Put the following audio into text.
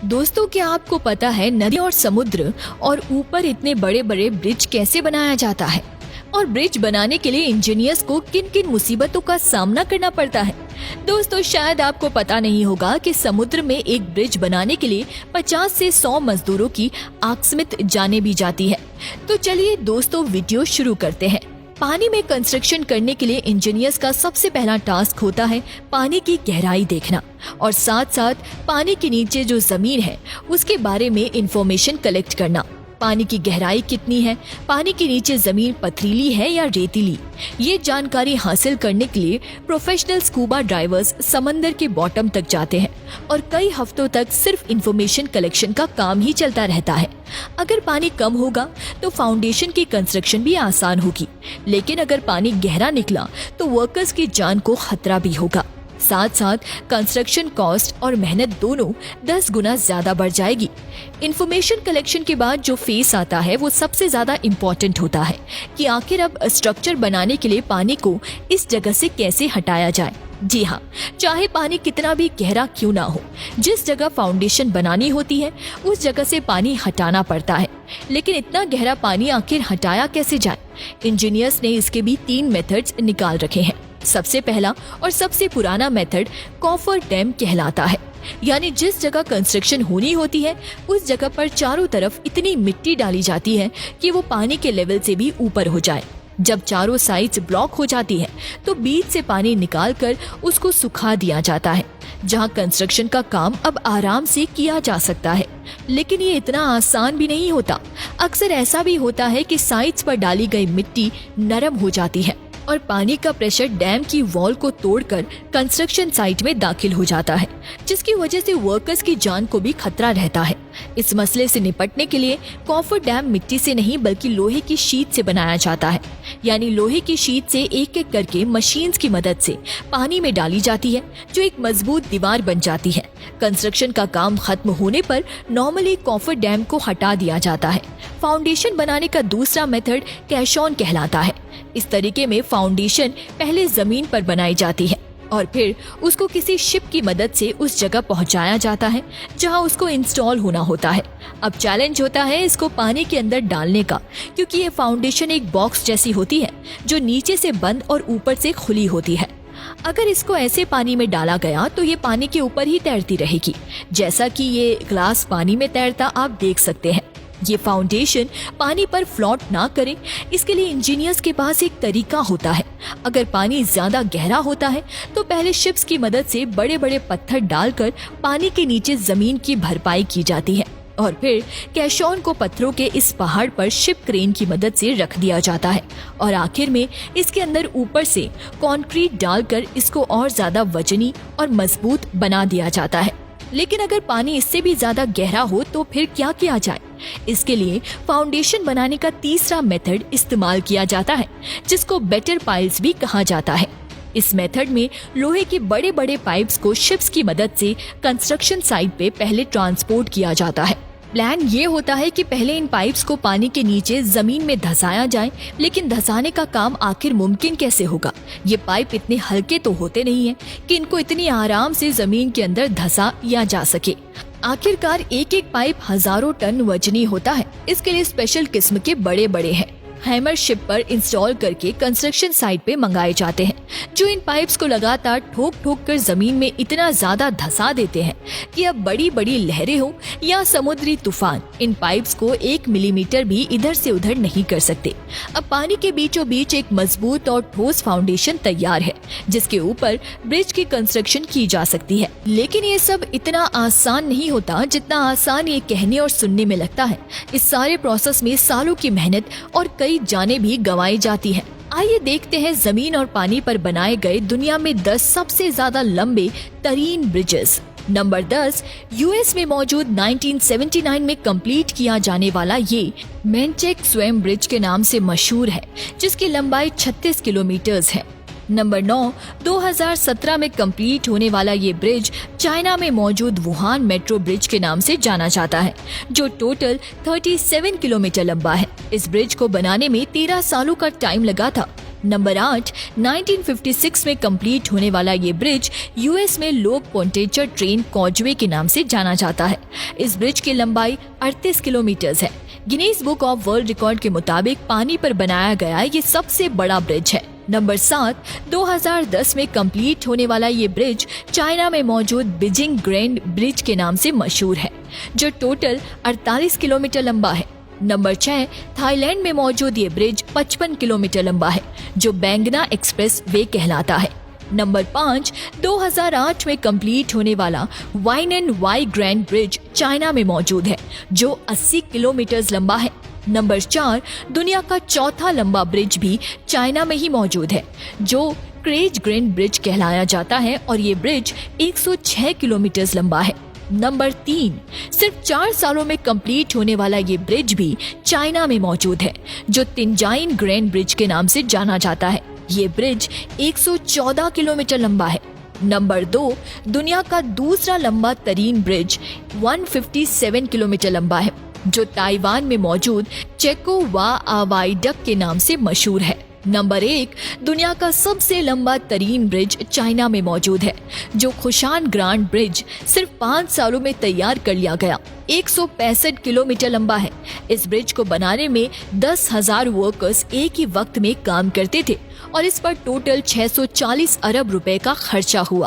दोस्तों, क्या आपको पता है नदी और समुद्र और ऊपर इतने बड़े बड़े ब्रिज कैसे बनाया जाता है? और ब्रिज बनाने के लिए इंजीनियर्स को किन किन मुसीबतों का सामना करना पड़ता है? दोस्तों, शायद आपको पता नहीं होगा कि समुद्र में एक ब्रिज बनाने के लिए 50 से 100 मजदूरों की आकस्मिक जानें भी जाती है। तो चलिए दोस्तों, वीडियो शुरू करते हैं। पानी में कंस्ट्रक्शन करने के लिए इंजीनियर्स का सबसे पहला टास्क होता है पानी की गहराई देखना और साथ साथ पानी के नीचे जो जमीन है उसके बारे में इंफॉर्मेशन कलेक्ट करना। पानी की गहराई कितनी है, पानी के नीचे जमीन पथरीली है या रेतीली, ये जानकारी हासिल करने के लिए प्रोफेशनल स्कूबा डाइवर्स समंदर के बॉटम तक जाते हैं और कई हफ्तों तक सिर्फ इंफॉर्मेशन कलेक्शन का काम ही चलता रहता है। अगर पानी कम होगा तो फाउंडेशन की कंस्ट्रक्शन भी आसान होगी, लेकिन अगर पानी गहरा निकला तो वर्कर्स की जान को खतरा भी होगा। साथ साथ कंस्ट्रक्शन कॉस्ट और मेहनत दोनों 10 गुना ज्यादा बढ़ जाएगी। इंफॉर्मेशन कलेक्शन के बाद जो फेस आता है वो सबसे ज्यादा इम्पोर्टेंट होता है कि आखिर अब स्ट्रक्चर बनाने के लिए पानी को इस जगह से कैसे हटाया जाए। जी हाँ, चाहे पानी कितना भी गहरा क्यों ना हो, जिस जगह फाउंडेशन बनानी होती है उस जगह से पानी हटाना पड़ता है। लेकिन इतना गहरा पानी आखिर हटाया कैसे जाए? इंजीनियर्स ने इसके भी 3 मेथड्स निकाल रखे हैं। सबसे पहला और सबसे पुराना मेथड कॉफर डैम कहलाता है, यानी जिस जगह कंस्ट्रक्शन होनी होती है उस जगह पर चारों तरफ इतनी मिट्टी डाली जाती है कि वो पानी के लेवल से भी ऊपर हो जाए। जब चारों साइड्स ब्लॉक हो जाती है तो बीच से पानी निकालकर उसको सुखा दिया जाता है, जहां कंस्ट्रक्शन का काम अब आराम से किया जा सकता है। लेकिन ये इतना आसान भी नहीं होता। अक्सर ऐसा भी होता है कि साइड्स पर डाली गई मिट्टी नरम हो जाती है और पानी का प्रेशर डैम की वॉल को तोड़कर कंस्ट्रक्शन साइट में दाखिल हो जाता है, जिसकी वजह से वर्कर्स की जान को भी खतरा रहता है। इस मसले से निपटने के लिए कॉफर डैम मिट्टी से नहीं बल्कि लोहे की शीट से बनाया जाता है, यानी लोहे की शीट से एक एक करके मशीन्स की मदद से पानी में डाली जाती है, जो एक मजबूत दीवार बन जाती है। कंस्ट्रक्शन का काम खत्म होने पर नॉर्मली कॉफर डैम को हटा दिया जाता है। फाउंडेशन बनाने का दूसरा मेथड कैशॉन कहलाता है। इस तरीके में फाउंडेशन पहले जमीन पर बनाई जाती है और फिर उसको किसी शिप की मदद से उस जगह पहुंचाया जाता है जहां उसको इंस्टॉल होना होता है। अब चैलेंज होता है इसको पानी के अंदर डालने का, क्योंकि ये फाउंडेशन एक बॉक्स जैसी होती है जो नीचे से बंद और ऊपर से खुली होती है। अगर इसको ऐसे पानी में डाला गया तो ये पानी के ऊपर ही तैरती रहेगी, जैसा कि ये ग्लास पानी में तैरता आप देख सकते हैं। ये फाउंडेशन पानी पर फ्लोट ना करे, इसके लिए इंजीनियर्स के पास एक तरीका होता है। अगर पानी ज्यादा गहरा होता है तो पहले शिप्स की मदद से बड़े बड़े पत्थर डालकर पानी के नीचे जमीन की भरपाई की जाती है और फिर कैशॉन को पत्थरों के इस पहाड़ पर शिप क्रेन की मदद से रख दिया जाता है और आखिर में इसके अंदर ऊपर से कंक्रीट डालकर इसको और ज्यादा वजनी और मजबूत बना दिया जाता है। लेकिन अगर पानी इससे भी ज्यादा गहरा हो तो फिर क्या किया जाए? इसके लिए फाउंडेशन बनाने का तीसरा मेथड इस्तेमाल किया जाता है, जिसको बेटर पाइल्स भी कहा जाता है। इस मेथड में लोहे के बड़े बड़े पाइप्स को शिप्स की मदद से कंस्ट्रक्शन साइट पे पहले ट्रांसपोर्ट किया जाता है। प्लान ये होता है कि पहले इन पाइप्स को पानी के नीचे जमीन में धंसाया जाए, लेकिन धंसाने का काम आखिर मुमकिन कैसे होगा? ये पाइप इतने हल्के तो होते नहीं हैं कि इनको इतनी आराम से जमीन के अंदर धंसाया जा सके। आखिरकार एक एक पाइप हजारों टन वजनी होता है। इसके लिए स्पेशल किस्म के बड़े बड़े हैं हैमर शिप पर इंस्टॉल करके कंस्ट्रक्शन साइट पे मंगाए जाते हैं, जो इन पाइप्स को लगातार ठोक ठोक कर जमीन में इतना ज्यादा धंसा देते हैं कि अब बड़ी बड़ी लहरें हो या समुद्री तूफान इन पाइप्स को 1 मिलीमीटर भी इधर से उधर नहीं कर सकते। अब पानी के बीचों बीच एक मजबूत और ठोस फाउंडेशन तैयार है, जिसके ऊपर ब्रिज की कंस्ट्रक्शन की जा सकती है। लेकिन ये सब इतना आसान नहीं होता जितना आसान ये कहने और सुनने में लगता है। इस सारे प्रोसेस में सालों की मेहनत और कई जानें भी गंवाई जाती हैं। आइए देखते हैं जमीन और पानी पर बनाए गए दुनिया में 10 सबसे ज्यादा लंबे तरीन ब्रिजेस। नंबर 10, यूएस में मौजूद 1979 में कंप्लीट किया जाने वाला ये मेंचेक स्वयं ब्रिज के नाम से मशहूर है, जिसकी लंबाई 36 किलोमीटर है। नंबर 9, 2017 में कंप्लीट होने वाला ये ब्रिज चाइना में मौजूद वुहान मेट्रो ब्रिज के नाम से जाना जाता है, जो टोटल 37 किलोमीटर लंबा है। इस ब्रिज को बनाने में 13 सालों का टाइम लगा था, नंबर 8, 1956 में कंप्लीट होने वाला ये ब्रिज यूएस में लो पोंटेचर ट्रेन कॉजवे के नाम से जाना जाता है। इस ब्रिज की लंबाई 38 किलोमीटर है। Guinness book of world record के मुताबिक पानी पर बनाया गया ये सबसे बड़ा ब्रिज है। नंबर 7, 2010 में कंप्लीट होने वाला ये ब्रिज चाइना में मौजूद बीजिंग ग्रैंड ब्रिज के नाम से मशहूर है, जो टोटल 48 किलोमीटर लंबा है। नंबर 6, थाईलैंड में मौजूद ये ब्रिज 55 किलोमीटर लंबा है, जो बैंगना एक्सप्रेस वे कहलाता है। नंबर 5, 2008 में कंप्लीट होने वाला वाइन एंड वाई ग्रैंड ब्रिज चाइना में मौजूद है, जो 80 किलोमीटर लंबा है। नंबर 4, दुनिया का चौथा लंबा ब्रिज भी चाइना में ही मौजूद है, जो क्रेज ग्रैंड ब्रिज कहलाया जाता है और ये ब्रिज 106 किलोमीटर लंबा है। नंबर 3, सिर्फ 4 सालों में कंप्लीट होने वाला ये ब्रिज भी चाइना में मौजूद है, जो तिनजाइन ग्रैंड ब्रिज के नाम से जाना जाता है। ये ब्रिज 114 किलोमीटर लंबा है। नंबर 2, दुनिया का दूसरा लंबा तरीन ब्रिज 157 किलोमीटर लंबा है, जो ताइवान में मौजूद चेको वा आवाइडक के नाम से मशहूर है। नंबर 1, दुनिया का सबसे लंबा तरीन ब्रिज चाइना में मौजूद है, जो खुशान ग्रांड ब्रिज सिर्फ 5 सालों में तैयार कर लिया गया। 165 किलोमीटर लंबा है। इस ब्रिज को बनाने में 10,000 वर्कर्स एक ही वक्त में काम करते थे और इस पर टोटल 640 अरब रुपए का खर्चा हुआ।